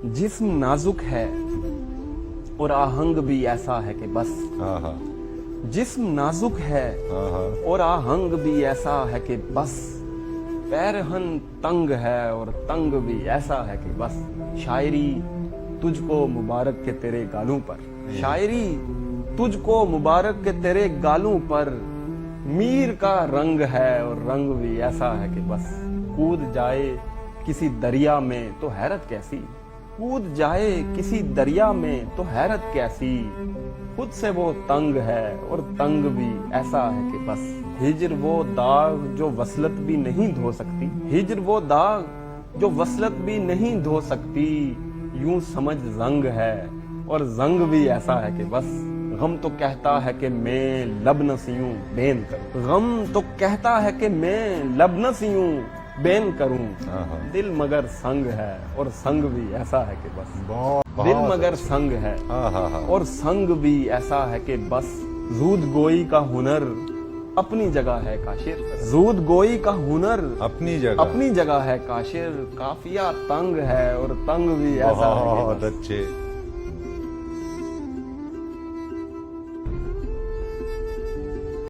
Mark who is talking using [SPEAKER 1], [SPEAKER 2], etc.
[SPEAKER 1] जिस्म नाजुक है और आहंग भी ऐसा है कि बस। जिस्म नाजुक है और आहंग भी ऐसा है कि बस। पैरहन तंग है और तंग भी ऐसा है कि बस। शायरी तुझको मुबारक के तेरे गालों पर, शायरी तुझको मुबारक के तेरे गालों पर। मीर का रंग है और रंग भी ऐसा है कि बस। कूद जाए किसी दरिया में तो हैरत कैसी, कूद जाए किसी दरिया में तो हैरत कैसी। खुद से वो तंग है और तंग भी ऐसा है कि बस। हिज्र वो दाग जो वसलत भी नहीं धो सकती, हिज्र वो दाग जो वसलत भी नहीं धो सकती। यूं समझ जंग है और जंग भी ऐसा है कि बस। गम तो कहता है कि मैं लब न सियूं बेन करूं, गम तो कहता है कि मैं लब न सियूं बेन करूं। दिल मगर संग है और संग भी ऐसा है कि बस। दिल मगर संग है और संग भी ऐसा है कि बस। जूद गोई का हुनर अपनी जगह है काशिर, जूद गोई का हुनर अपनी जगह है काशिर। काफिया तंग है और तंग भी ऐसा है कि बस।
[SPEAKER 2] बहुत अच्छे।